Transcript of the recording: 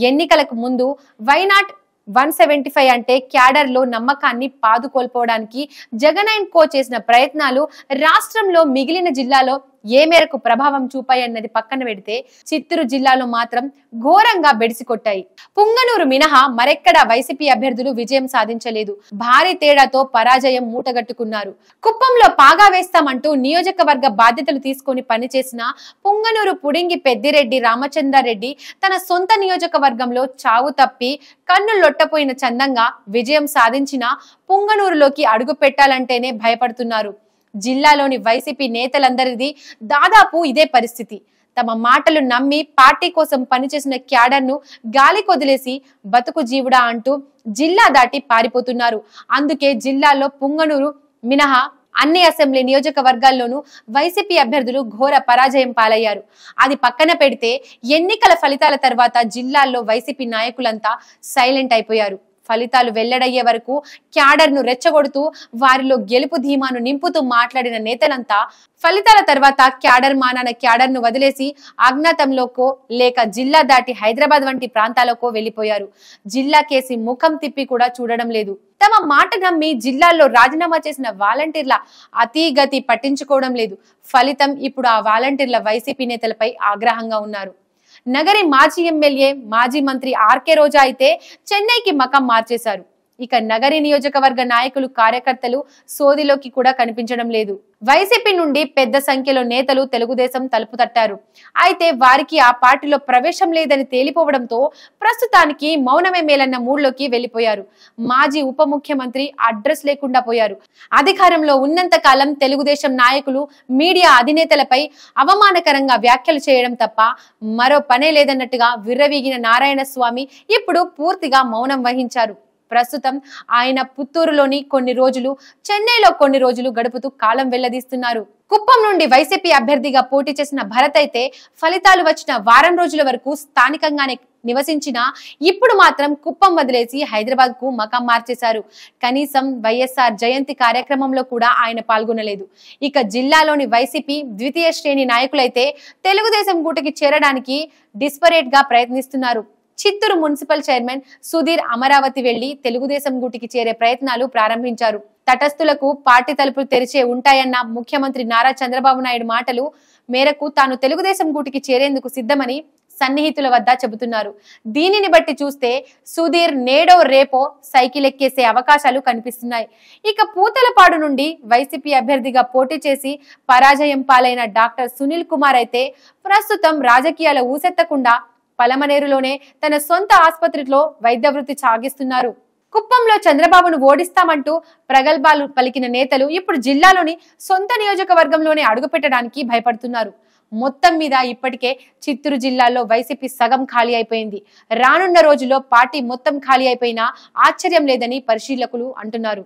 ఎన్నికలకు ముందు వైనాట్ 175 అంటే క్యాడర్ లో నమ్మకాన్ని పాదుకోల్పోవడానికి జగన్ అండ్ కో చేసిన ప్రయత్నాలు రాష్ట్రంలో మిగిలిన జిల్లాలో ఏ మేరకు ప్రభావం చూపాయన్నది పక్కన పెడితే చిత్తూరు జిల్లాలో మాత్రం ఘోరంగా బెడిసికొట్టాయి. పుంగనూరు మినహా మరెక్కడా వైసీపీ అభ్యర్థులు విజయం సాధించలేదు. భారీ తేడాతో పరాజయం మూటగట్టుకున్నారు. కుప్పంలో పాగా వేస్తామంటూ నియోజకవర్గ బాధ్యతలు తీసుకొని పనిచేసిన పుంగనూరు పుడింగి పెద్దిరెడ్డి రామచంద్రారెడ్డి తన సొంత నియోజకవర్గంలో చావు తప్పి కన్ను లొట్టపోయిన చందంగా విజయం సాధించిన పుంగనూరులోకి అడుగు పెట్టాలంటేనే భయపడుతున్నారు. జిల్లాలోని వైసీపీ నేతలందరిది దాదాపు ఇదే పరిస్థితి. తమ మాటలు నమ్మి పార్టీ కోసం పనిచేసిన క్యాడర్ ను గాలి కొదిలేసి బతుకు జీవుడా అంటూ జిల్లా దాటి పారిపోతున్నారు. అందుకే జిల్లాలో పుంగనూరు మినహా అన్ని అసెంబ్లీ నియోజకవర్గాల్లోనూ వైసీపీ అభ్యర్థులు ఘోర పరాజయం పాలయ్యారు. అది పక్కన పెడితే ఎన్నికల ఫలితాల తర్వాత జిల్లాల్లో వైసీపీ నాయకులంతా సైలెంట్ అయిపోయారు. ఫలితాలు వెల్లడయ్యే వరకు క్యాడర్ ను రెచ్చగొడుతూ వారిలో గెలుపు ధీమాను నింపుతూ మాట్లాడిన నేతలంతా ఫలితాల తర్వాత క్యాడర్ మానాన క్యాడర్ ను వదిలేసి అజ్ఞాతంలోకో లేక జిల్లా దాటి హైదరాబాద్ వంటి ప్రాంతాలకో వెళ్లిపోయారు. జిల్లా కేసి ముఖం తిప్పి కూడా చూడడం లేదు. తమ మాట నమ్మి జిల్లాల్లో రాజీనామా చేసిన వాలంటీర్ల అతీగతి పట్టించుకోవడం లేదు. ఫలితం ఇప్పుడు ఆ వాలంటీర్ల వైసీపీ నేతలపై ఆగ్రహంగా ఉన్నారు. నగరి మాజీ ఎమ్మెల్యే మాజీ మంత్రి ఆర్కే రోజా అయితే చెన్నైకి మకం మార్చేశారు. ఇక నగరి నియోజకవర్గ నాయకులు కార్యకర్తలు సోదిలోకి కూడా కనిపించడం లేదు. వైసీపీ నుండి పెద్ద సంఖ్యలో నేతలు తెలుగుదేశం తలుపు తట్టారు. అయితే వారికి ఆ పార్టీలో ప్రవేశం లేదని తేలిపోవడంతో ప్రస్తుతానికి మౌనమే మేలన్న మూడ్లోకి వెళ్లిపోయారు. మాజీ ఉప ముఖ్యమంత్రి అడ్రస్ లేకుండా పోయారు. అధికారంలో ఉన్నంత కాలం తెలుగుదేశం నాయకులు మీడియా అధినేతలపై అవమానకరంగా వ్యాఖ్యలు చేయడం తప్ప మరో పనే లేదన్నట్టుగా విర్రవీగిన నారాయణ స్వామి ఇప్పుడు పూర్తిగా మౌనం వహించారు. ప్రస్తుతం ఆయన పుత్తూరులోని కొన్ని రోజులు, చెన్నైలో కొన్ని రోజులు గడుపుతూ కాలం వెళ్లదీస్తున్నారు. కుప్పం నుండి వైసీపీ అభ్యర్థిగా పోటీ చేసిన భరత్ అయితే ఫలితాలు వచ్చిన వారం రోజుల వరకు స్థానికంగానే నివసించినా ఇప్పుడు మాత్రం కుప్పం వదిలేసి హైదరాబాద్ కు మకాం మార్చేశారు. కనీసం వైఎస్ఆర్ జయంతి కార్యక్రమంలో కూడా ఆయన పాల్గొనలేదు. ఇక జిల్లాలోని వైసీపీ ద్వితీయ శ్రేణి నాయకులైతే తెలుగుదేశం గూటికి చేరడానికి డిస్పరేట్ గా ప్రయత్నిస్తున్నారు. చిత్తూరు మున్సిపల్ చైర్మన్ సుధీర్ అమరావతి వెళ్లి తెలుగుదేశం గూటికి చేరే ప్రయత్నాలు ప్రారంభించారు. తటస్థులకు పార్టీ తలుపులు తెరిచే ఉంటాయన్న ముఖ్యమంత్రి నారా చంద్రబాబు నాయుడు మాటలు మేరకు తాను తెలుగుదేశం గూటికి చేరేందుకు సిద్ధమని సన్నిహితుల వద్ద చెబుతున్నారు. దీనిని బట్టి చూస్తే సుధీర్ నేడో రేపో సైకిల్ ఎక్కేసే అవకాశాలు కనిపిస్తున్నాయి. ఇక పూతలపాడు నుండి వైసీపీ అభ్యర్థిగా పోటీ చేసి పరాజయం పాలైన డాక్టర్ సునీల్ కుమార్ అయితే ప్రస్తుతం రాజకీయాల ఊసెత్తకుండా పలమనేరులోనే తన సొంత ఆసుపత్రిలో వైద్య వృత్తి సాగిస్తున్నారు. కుప్పంలో చంద్రబాబును ఓడిస్తామంటూ ప్రగల్భాలు పలికిన నేతలు ఇప్పుడు జిల్లాలోని సొంత నియోజకవర్గంలోనే అడుగుపెట్టడానికి భయపడుతున్నారు. మొత్తం మీద ఇప్పటికే చిత్తూరు జిల్లాలో వైసీపీ సగం ఖాళీ అయిపోయింది. రానున్న రోజుల్లో పార్టీ మొత్తం ఖాళీ అయిపోయినా ఆశ్చర్యం లేదని పరిశీలకులు అంటున్నారు.